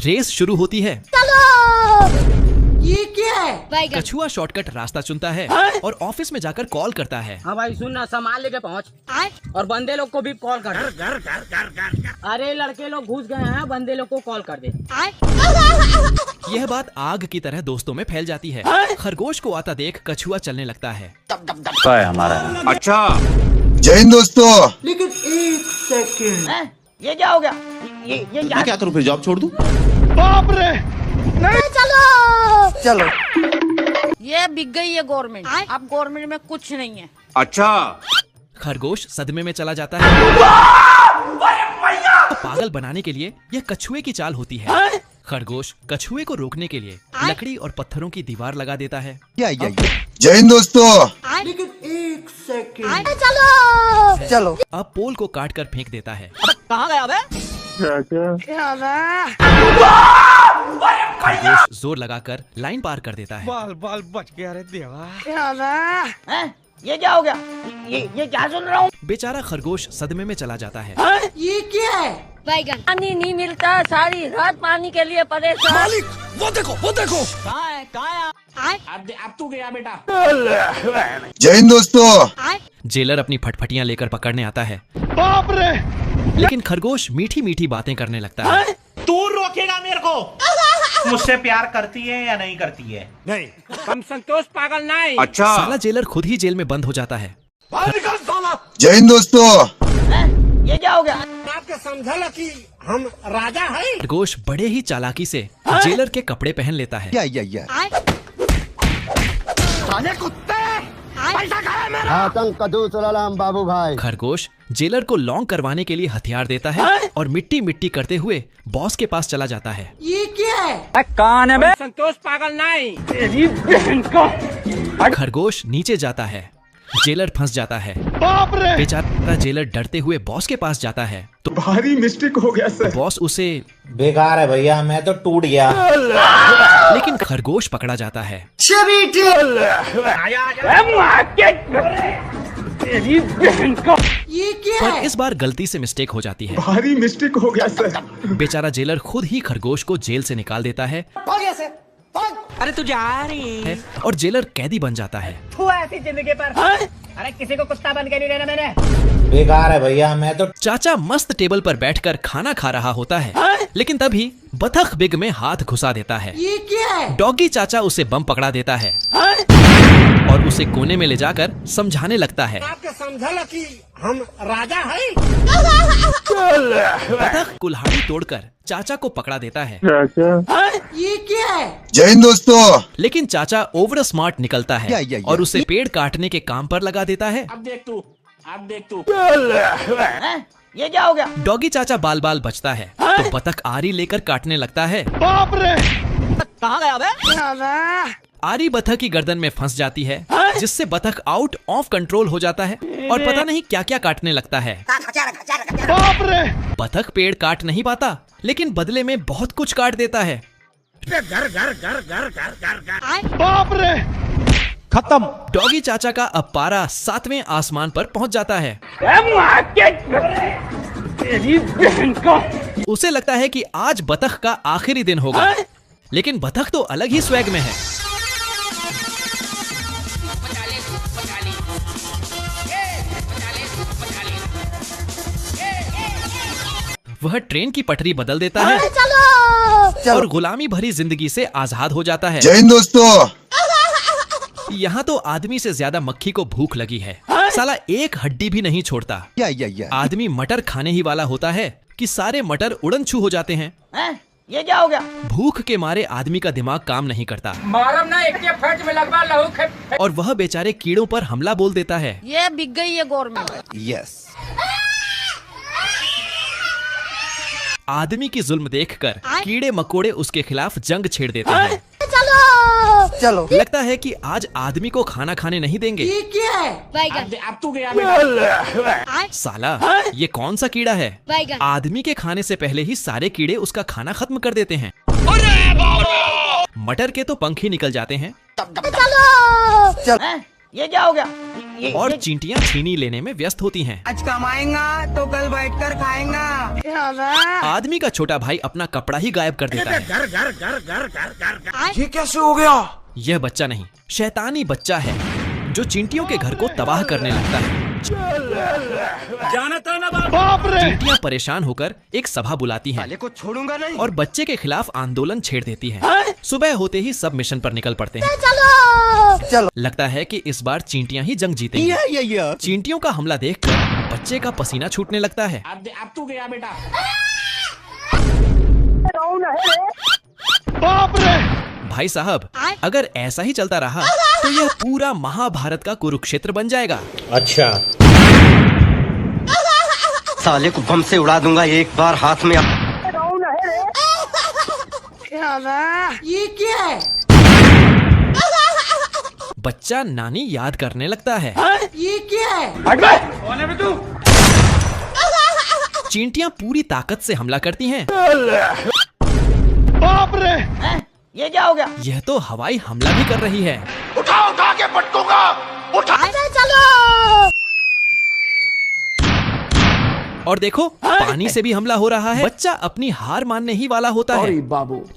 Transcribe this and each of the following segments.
Race शुरू होती है। ये क्या है? कछुआ शॉर्टकट रास्ता चुनता है और ऑफिस में जाकर कॉल करता है। हाँ भाई सुन ना, सामान लेके पहुँच और बंदे लोग को भी कॉल कर। अरे लड़के लोग घुस गए हैं, बंदे लोग को कॉल कर दे। यह बात आग की तरह दोस्तों में फैल जाती है। खरगोश को आता देख कछुआ चलने लगता है। हमारा अच्छा। जय हिंद दोस्तों। लेकिन एक सेकंड, ये क्या हो गया? ये क्या करूं, फिर जॉब छोड़ दूं? बाप रे! नहीं चलो ये बिक गई है गवर्नमेंट। अब गवर्नमेंट में कुछ नहीं है। अच्छा। खरगोश सदमे में चला जाता है। तो पागल बनाने के लिए यह कछुए की चाल होती है। खरगोश कछुए को रोकने के लिए लकड़ी और पत्थरों की दीवार लगा देता है। जय हिंद दोस्तों। लेकिन एक सेकंड, चलो अब पोल को काट कर फेंक देता है। कहाँ गया बे? खरगोश जोर लगाकर लाइन पार कर देता है। बाल बच गया रे देवा। ये क्या हो गया? ये क्या सुन रहा हूँ? बेचारा खरगोश सदमे में चला जाता है। ये क्या है? पानी नहीं मिलता, सारी रात पानी के लिए परेशान। वो देखो। कहाँ है? अब तू गया बेटा। जय हिंद दोस्तों। जेलर अपनी फटफटियां लेकर पकड़ने आता है। बाप रे! लेकिन खरगोश मीठी मीठी बातें करने लगता है। तू रोकेगा मेरे को? मुझसे प्यार करती है या नहीं करती है? नहीं, हम संतोष पागल नहीं। अच्छा। साला जेलर खुद ही जेल में बंद हो जाता है। जय हिंद दोस्तों। ये क्या हो गया? आपके समझा कि हम राजा हैं? खरगोश बड़े ही चालाकी से जेलर के कपड़े पहन लेता है। बाबू भाई। खरगोश जेलर को लॉन्ग करवाने के लिए हथियार देता है और मिट्टी मिट्टी करते हुए बॉस के पास चला जाता है। ये क्या है? कौन है बे? संतोष पागल नहीं। तेरी बहन का। खरगोश नीचे जाता है। जेलर फंस जाता है। बाप रे! बेचारा जेलर डरते हुए बॉस के पास जाता है तो भारी मिस्टेक हो गया सर। बॉस उसे बेकार है भैया, मैं तो टूट गया। लेकिन खरगोश पकड़ा जाता है। तेरी बहन का। ये क्या पर है? इस बार गलती से मिस्टेक हो जाती है। भारी मिस्टेक हो गया सर। बेचारा जेलर खुद ही खरगोश को जेल से निकाल देता है अरे तू जा रही और जेलर कैदी बन जाता है। तू ऐसी जिंदगी पर। अरे किसी को कुत्ता बन के नहीं रहना मैंने। बेकार है भैया, मैं तो। चाचा मस्त टेबल पर बैठकर खाना खा रहा होता है। लेकिन तभी बतख बिग में हाथ घुसा देता है। ये क्या है? डॉगी चाचा उसे बम पकड़ा देता है और उसे कोने में ले जाकर समझाने लगता है। आपके समझा कि हम राजा हैं? बतख कुल्हाड़ी तोड़कर चाचा को पकड़ा देता है। ये क्या है? जय हिंद दोस्तों। लेकिन चाचा ओवर स्मार्ट निकलता है और उसे पेड़ काटने के काम पर लगा देता है। अब देख तू। ये क्या हो गया? डॉगी चाचा बाल बाल बचता है तो बतख आरी लेकर काटने लगता है। बाप रे! कहाँ गया बे? आरी बतख की गर्दन में फंस जाती है जिससे बतख आउट ऑफ कंट्रोल हो जाता है और पता नहीं क्या क्या काटने लगता है। बाप रे! बतख पेड़ काट नहीं पाता लेकिन बदले में बहुत कुछ काट देता है। बाप रे! खत्म। डॉगी चाचा का अब पारा 7वें आसमान पर पहुंच जाता है। तेरी बहन का। उसे लगता है कि आज बतख का आखिरी दिन होगा, लेकिन बतख तो अलग ही स्वैग में है। वह ट्रेन की पटरी बदल देता है और गुलामी भरी जिंदगी से आजाद हो जाता है। जय हिंद दोस्तों। यहाँ तो आदमी से ज्यादा मक्खी को भूख लगी है। साला एक हड्डी भी नहीं छोड़ता। आदमी मटर खाने ही वाला होता है कि सारे मटर उड़न छू हो जाते हैं। ये क्या हो गया? भूख के मारे आदमी का दिमाग काम नहीं करता मारम ना एक के फट में लगवा लहू और वह बेचारे कीड़ों पर हमला बोल देता है। ये बिक गई है गवर्नमेंट। यस। आदमी की जुल्म देखकर कीड़े मकोड़े उसके खिलाफ जंग छेड़ देते हैं। चलो लगता है कि आज आदमी को खाना खाने नहीं देंगे। ये क्या है? अब तू गया। साला ये कौन सा कीड़ा है? आदमी के खाने से पहले ही सारे कीड़े उसका खाना खत्म कर देते हैं। मटर के तो पंख ही निकल जाते हैं। ये क्या हो गया? और चींटियां छीनी लेने में व्यस्त होती हैं। आज कमाएगा तो कल बैठकर खाएगा। आदमी का छोटा भाई अपना कपड़ा ही गायब कर देता है। ये कैसे हो गया? यह बच्चा नहीं, शैतानी बच्चा है जो चींटियों के घर को तबाह करने लगता है। चींटियां परेशान होकर एक सभा बुलाती हैं को छोड़ूंगा नहीं। और बच्चे के खिलाफ आंदोलन छेड़ देती हैं। सुबह होते ही सब मिशन पर निकल पड़ते हैं। चलो। लगता है कि इस बार चींटियां ही जंग जीतेंगी। चींटियों का हमला देखकर बच्चे का पसीना छूटने लगता है। अब तू गया बेटा। बाप रे! भाई साहब, अगर ऐसा ही चलता रहा तो यह पूरा महाभारत का कुरुक्षेत्र बन जाएगा। अच्छा। साले को बम से उड़ा दूंगा एक बार हाथ में। ये क्या है? बच्चा नानी याद करने लगता है। ये क्या है? चींटियां पूरी ताकत से हमला करती हैं। बाप रे! ये क्या हो गया? यह तो हवाई हमला भी कर रही है। उठा के पटकूंगा। उठा। और देखो, पानी से भी हमला हो रहा है। बच्चा अपनी हार मानने ही वाला होता है,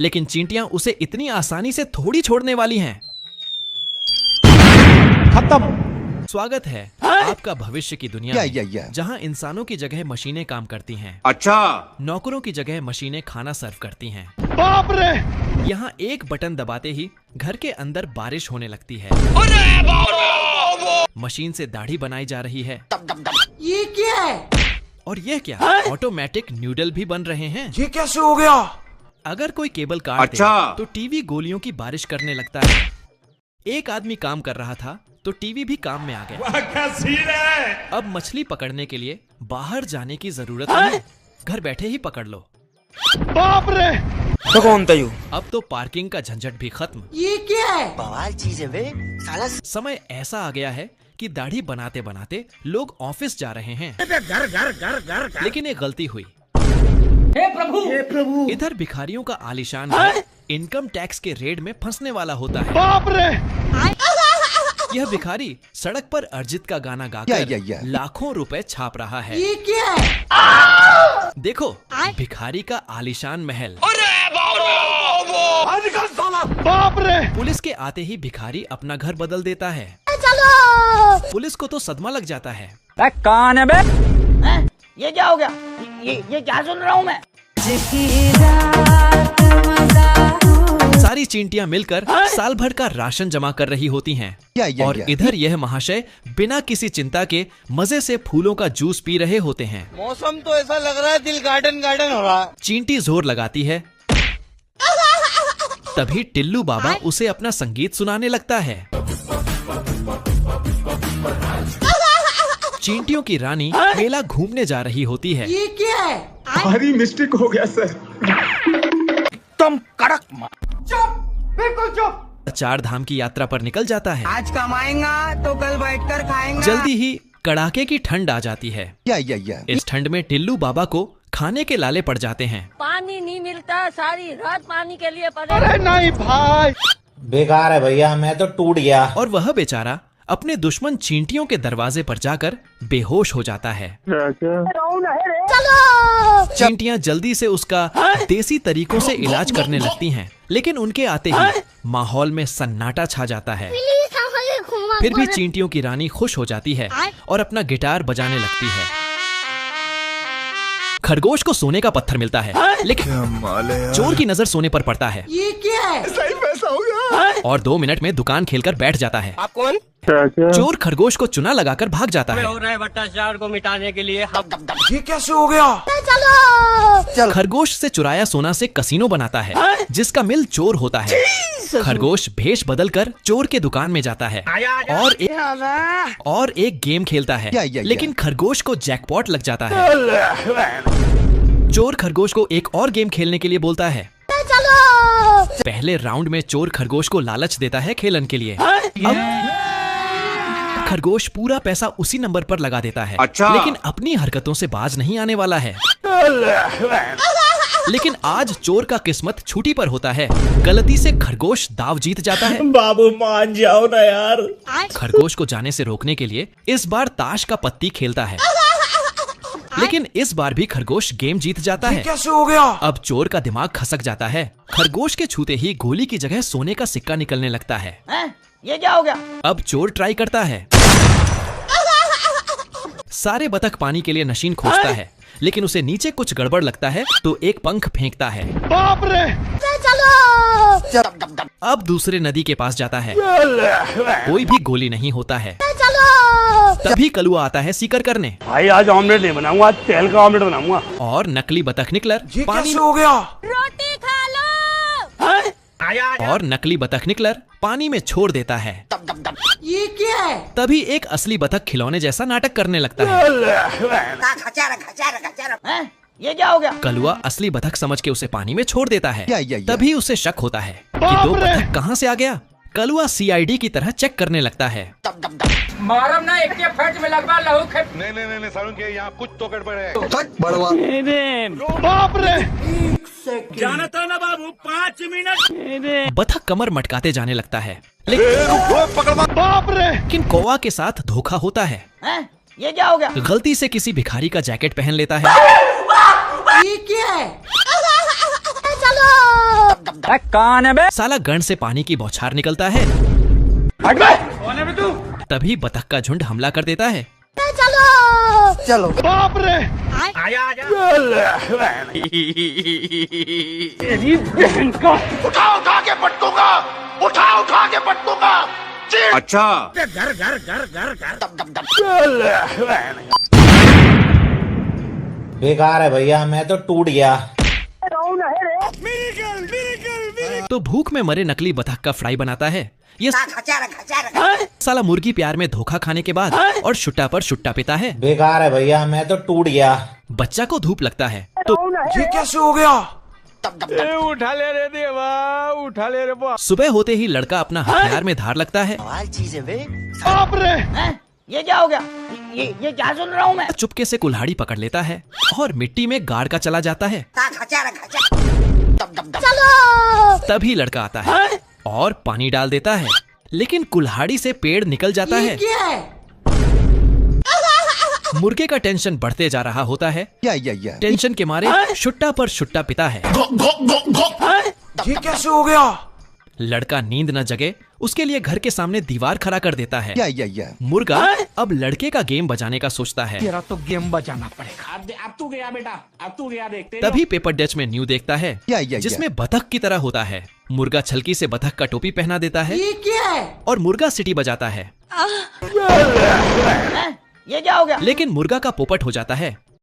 लेकिन चींटियां उसे इतनी आसानी से थोड़ी छोड़ने वाली हैं। खत्म। स्वागत है आपका भविष्य की दुनिया में, या। जहां इंसानों की जगह मशीनें काम करती हैं। अच्छा। नौकरों की जगह मशीनें खाना सर्व करती हैं। बाप रे! यहाँ एक बटन दबाते ही घर के अंदर बारिश होने लगती है। मशीन से दाढ़ी बनाई जा रही है। ये क्या है? और यह क्या, ऑटोमेटिक न्यूडल भी बन रहे हैं। ये कैसे हो गया? अगर कोई केबल काट अच्छा। दे तो टीवी गोलियों की बारिश करने लगता है। एक आदमी काम कर रहा था तो टीवी भी काम में आ गया। अब मछली पकड़ने के लिए बाहर जाने की जरूरत नहीं, घर बैठे ही पकड़ लो। बाप रे! तो कौन था यू? अब तो पार्किंग का झंझट भी खत्म। ये क्या है? बवाल चीज है बे साला। समय ऐसा आ गया है कि दाढ़ी बनाते बनाते लोग ऑफिस जा रहे हैं। लेकिन एक गलती हुई। हे प्रभु! इधर भिखारियों का आलीशान घर इनकम टैक्स के रेड में फंसने वाला होता है। बाप रे! यह भिखारी सड़क पर अर्जित का गाना गाकर लाखों रुपए छाप रहा है। ये क्या है? देखो, भिखारी का आलीशान महल। बाप रे! पुलिस के आते ही भिखारी अपना घर बदल देता है। पुलिस को तो सदमा लग जाता है। कौन है बे? ये क्या हो गया? ये क्या सुन रहा हूँ मैं? सारी चींटियां मिलकर साल भर का राशन जमा कर रही होती हैं। और इधर यह महाशय बिना किसी चिंता के मजे से फूलों का जूस पी रहे होते हैं। मौसम तो ऐसा लग रहा है दिल गार्डन गार्डन हो रहा है। चींटी जोर लगाती है, तभी टिल्लू बाबा उसे अपना संगीत सुनाने लगता है। चींटियों की रानी मेला घूमने जा रही होती है। ये क्या है? भारी मिस्टेक हो गया सर। तुम कड़क चुप, बिल्कुल चुप। 4 धाम की यात्रा पर निकल जाता है। आज कमाएगा तो कल बैठकर खाएगा। जल्दी ही कड़ाके की ठंड आ जाती है। या। इस ठंड में टिल्लू बाबा को खाने के लाले पड़ जाते हैं। पानी नहीं मिलता, सारी रात पानी के लिए पड़े। अरे नहीं भाई, बेकार है भैया, मैं तो टूट गया। और वह बेचारा अपने दुश्मन चींटियों के दरवाजे पर जाकर बेहोश हो जाता है। चींटियां जल्दी से उसका देसी तरीकों से इलाज करने लगती हैं, लेकिन उनके आते ही माहौल में सन्नाटा छा जाता है। फिर भी चींटियों की रानी खुश हो जाती है और अपना गिटार बजाने लगती है। खरगोश को सोने का पत्थर मिलता है, लेकिन चोर की नजर सोने पर पड़ता है। ये क्या है? सही पैसा हो गया। और 2 मिनट में दुकान खेलकर बैठ जाता है। आप कौन? चोर खरगोश को चुना लगाकर भाग जाता है। हो रहा है भ्रष्टाचार को मिटाने के लिए हम। ये कैसे हो गया? चलो। खरगोश से चुराया सोना से कसीनो बनाता है, जिसका मिल चोर होता है। खरगोश भेष बदलकर चोर के दुकान में जाता है और एक गेम खेलता है, लेकिन खरगोश को जैकपॉट लग जाता है। चोर खरगोश को एक और गेम खेलने के लिए बोलता है। पहले राउंड में चोर खरगोश को लालच देता है खेलन के लिए। अब खरगोश पूरा पैसा उसी नंबर पर लगा देता है। अच्छा। लेकिन अपनी हरकतों से बाज नहीं आने वाला है। लेकिन आज चोर का किस्मत छूटी पर होता है। गलती से खरगोश दाव जीत जाता है। बाबू मान जाओ ना यार। खरगोश को जाने से रोकने के लिए इस बार ताश का पत्ती खेलता है, लेकिन इस बार भी खरगोश गेम जीत जाता है। कैसे हो गया? अब चोर का दिमाग खसक जाता है। खरगोश के छूते ही गोली की जगह सोने का सिक्का निकलने लगता है। ये क्या हो गया? अब चोर ट्राई करता है। सारे बतख पानी के लिए नशीन खोजता है, लेकिन उसे नीचे कुछ गड़बड़ लगता है तो एक पंख फेंकता है। बाप रे! चलो। अब दूसरे नदी के पास जाता है, कोई भी गोली नहीं होता है। तभी कलुआ आता है सीकर करने। भाई आज ऑमलेट नहीं बनाऊंगा, आज तेल का ऑमलेट बनाऊंगा। और नकली बतख निकलर पानी हो गया? रोटी खा लो। और नकली बतख निकलर पानी में छोड़ देता है। ये क्या है? तभी एक असली बतख खिलौने जैसा नाटक करने लगता है। ये क्या हो गया? कलुआ असली बतख समझ के उसे पानी में छोड़ देता है। तभी उसे शक होता है कि दो बतख कहाँ से आ गया। कलुआ सीआईडी की तरह चेक करने लगता है। मारम ना एक के फट में लगवा लहू खे। नहीं सारुण के यहाँ कुछ तो गड़बड़ है। बाप रे! जानता ना बाबू 5 मिनट। बतख कमर मटकाते जाने लगता है, लेकिन कौवा के साथ धोखा होता है। ये क्या हो गया? गलती से किसी भिखारी का जैकेट पहन लेता है। ये क्या है? चलो। कौन है बे? साला गन से पानी की बौछार निकलता है। कौन है बे तू? तभी बतख का झुंड हमला कर देता है। चलो। बाप रे! आजा उठा के पटकूंगा, उठा के पटकूंगा। अच्छा बेकार है भैया, मैं तो टूट गया। तो भूख में मरे नकली बतख का फ्राई बनाता है। ये साला मुर्गी प्यार में धोखा खाने के बाद और शुट्टा पर शुट्टा पिता है। बेकार है भैया, मैं तो टूट गया। बच्चा को धूप लगता है तो ये कैसे हो गया? उठा ले रे देवा, उठा ले रे बा। सुबह होते ही लड़का अपना हथियार में धार लगता है। बाप रे! ये क्या हो गया? ये क्या सुन रहा हूँ मैं? चुपके से कुल्हाड़ी पकड़ लेता है और मिट्टी में गाड़ का चला जाता है। चलो। तभी लड़का आता है और पानी डाल देता है, लेकिन कुल्हाड़ी से पेड़ निकल जाता है। क्या है? मुर्गे का टेंशन बढ़ते जा रहा होता है। टेंशन के मारे शुट्टा पर शुट्टा पिता है। ये कैसे हो गया? लड़का नींद न जगे उसके लिए घर के सामने दीवार खड़ा कर देता है। मुर्गा अब लड़के का गेम बजाने का सोचता है। तेरा तो गेम बजाना पड़ेगा। अब तू गया बेटा, अब तू गया। देखते तभी पेपर डच में न्यू देखता है जिसमें बतख की तरह होता है। मुर्गा छलकी से बतख का टोपी पहना देता है ये क्या है? और मुर्गा सीटी बजाता है, ये क्या हो गया? लेकिन मुर्गा का पोपट हो जाता है